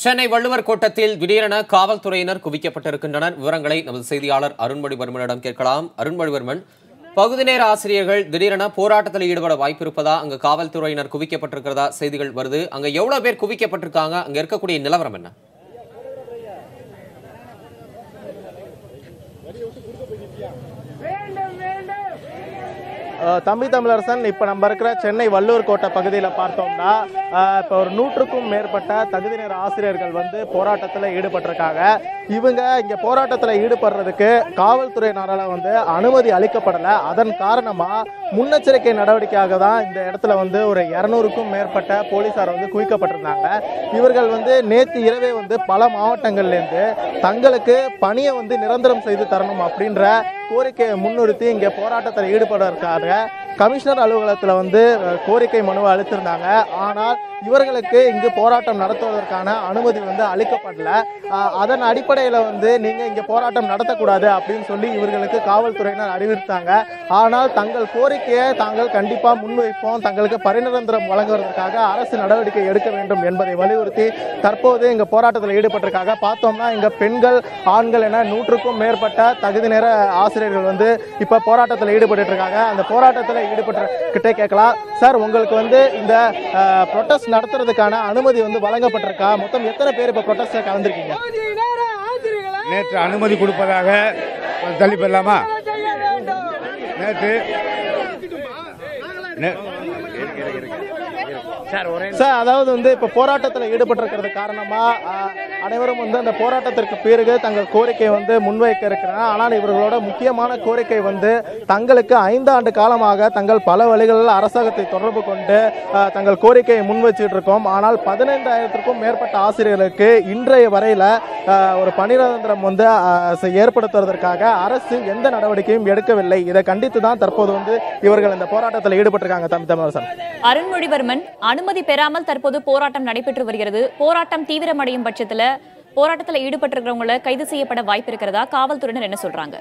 சென்னை வள்ளுவர் கோட்டத்தில் திடீரென காவல்துறையினர் குவிக்கப்பட்டிருக்கின்றனர். விவரங்களை நமது செய்தியாளர் அருண்மொழிவர்மனிடம் கேட்கலாம். அருண்மொழிவர்மன், பகுதி நேர ஆசிரியர்கள் திடீரென போராட்டத்தில் ஈடுபட வாய்ப்பு இருப்பதா, அங்கு காவல்துறையினர் குவிக்கப்பட்டிருக்கிறதா செய்திகள் வருது. அங்க எவ்வளவு பேர் குவிக்கப்பட்டிருக்காங்க, அங்க இருக்கக்கூடிய நிலவரம் என்ன? தம்பி தமிழரசன், இப்போ நம்ம இருக்கிற சென்னை வள்ளுவர் கோட்டை பகுதியில் பார்த்தோம்னா இப்போ ஒரு 100க்கும் மேற்பட்ட தகுதி நேர ஆசிரியர்கள் போராட்டத்தில் ஈடுபட்டிருக்காங்க. இவங்க இங்கே போராட்டத்தில் ஈடுபடுறதுக்கு காவல்துறையினரால் அனுமதி அளிக்கப்படலை. அதன் காரணமாக முன்னெச்சரிக்கை நடவடிக்கையாக தான் இந்த இடத்துல ஒரு 200க்கும் மேற்பட்ட போலீஸார் குவிக்கப்பட்டிருந்தாங்க. இவர்கள் நேற்று இரவே பல மாவட்டங்கள்லேருந்து தங்களுக்கு பணியை நிரந்தரம் செய்து தரணும் அப்படின்ற கோரிக்கையை முன்னிறுத்தி இங்கே போராட்டத்தில் ஈடுபடுவதற்காக கமிஷனர் அலுவலகத்தில் கோரிக்கை மனுவை அளித்திருந்தாங்க. ஆனால் இவர்களுக்கு இங்கு போராட்டம் நடத்துவதற்கான அனுமதி அளிக்கப்படல. அதன் அடிப்படையில் நீங்கள் இங்கே போராட்டம் நடத்தக்கூடாது அப்படின்னு சொல்லி இவர்களுக்கு காவல்துறையினர் அறிவித்தாங்க. ஆனால் தங்கள் கோரிக்கையை தாங்கள் கண்டிப்பாக முன்வைப்போம், தங்களுக்கு பணிநிரந்தரம் வழங்குவதற்காக அரசு நடவடிக்கை எடுக்க வேண்டும் என்பதை வலியுறுத்தி தற்போது இங்கே போராட்டத்தில் ஈடுபட்டிருக்காங்க. பார்த்தோம்னா இங்கே பெண்கள், ஆண்கள் என 100க்கும் மேற்பட்ட தகுதி நேர ஆசிரியர்கள் இப்போ போராட்டத்தில் ஈடுபட்டு இருக்காங்க. அந்த போராட்டத்தில் ஈடுபட்டு கேட்கலாம். சார், உங்களுக்கு இந்த ப்ரொட்டஸ்ட் நடத்துறதுக்கான அனுமதி வழங்கப்பட்டிருக்கா? மொத்தம் எத்தனை பேர் இப்போ ப்ரொட்டஸ்ட்ல கலந்துருக்கீங்க? நேற்று அனுமதி கொடுப்பதாக தள்ளி போடலாமா? நேற்று சார், அதாவது இப்போ போராட்டத்தில் ஈடுபட்டிருக்கிறது காரணமா அனைவரும் அந்த போராட்டத்திற்கு பிறகு தங்கள் கோரிக்கை முன்வைக்க இருக்கிறாங்க. ஆனால் இவர்களோட முக்கியமான கோரிக்கை தங்களுக்கு 5 ஆண்டு காலமாக தங்கள் பல வழிகளில் அரசாங்கத்தை தொடர்பு கொண்டு தங்கள் கோரிக்கையை முன்வச்சிட்டு இருக்கோம். ஆனால் 15,000க்கும் மேற்பட்ட ஆசிரியர்களுக்கு இன்றைய வரையில் ஒரு பணிநிரந்தரம் ஏற்படுத்துவதற்காக அரசு எந்த நடவடிக்கையும் எடுக்கவில்லை. இதை கண்டித்து தான் தற்போது இவர்கள் இந்த போராட்டத்தில் ஈடுபட்டிருக்காங்க. தமிழரசன், அருண்மொழிவர்மன், அனுமதி பெறாமல் தற்போது போராட்டம் நடைபெற்று வருகிறது. போராட்டம் தீவிரமடையும் பட்சத்தில் போராட்டத்தில் ஈடுபட்டிருக்கிறவங்களை கைது செய்யப்பட வாய்ப்பு இருக்கிறதா? காவல்துறையினர் என்ன சொல்றாங்க?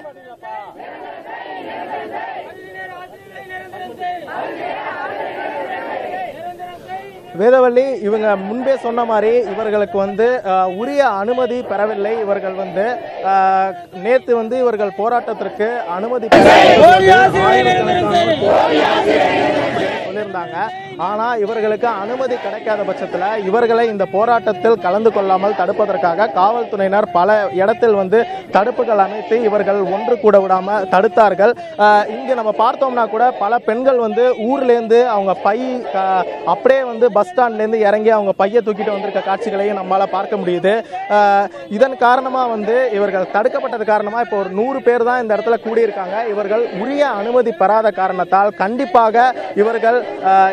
வேதவள்ளி, இவங்க முன்பே சொன்ன மாதிரி இவர்களுக்கு உரிய அனுமதி பெறவில்லை. இவர்கள் நேற்று இவர்கள் போராட்டத்திற்கு அனுமதி சொல்லியிருந்தாங்க. ஆனால் இவர்களுக்கு அனுமதி கிடைக்காத பட்சத்தில் இவர்களை இந்த போராட்டத்தில் கலந்து கொள்ளாமல் தடுப்பதற்காக காவல்துறையினர் பல இடத்தில் தடுப்புகள் அமைத்து இவர்கள் ஒன்று கூட விடாமல் தடுத்தார்கள். இங்கே நம்ம பார்த்தோம்னா கூட பல பெண்கள் ஊர்லேருந்து அவங்க பை அப்படியே பஸ் ஸ்டாண்ட்லேருந்து இறங்கி அவங்க பையை தூக்கிட்டு வந்திருக்க காட்சிகளையும் நம்மளால் பார்க்க முடியுது. இதன் காரணமாக இவர்கள் தடுக்கப்பட்டது காரணமாக இப்போ ஒரு 100 பேர் தான் இந்த இடத்துல கூடியிருக்காங்க. இவர்கள் உரிய அனுமதி பெறாத காரணத்தால் கண்டிப்பாக இவர்கள்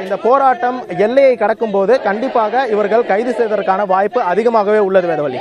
இந்த போராட்டம் எல்லையை கடக்கும் போது கண்டிப்பாக இவர்கள் கைது செய்வதற்கான வாய்ப்பு அதிகமாகவே உள்ளது. வேதவள்ளி.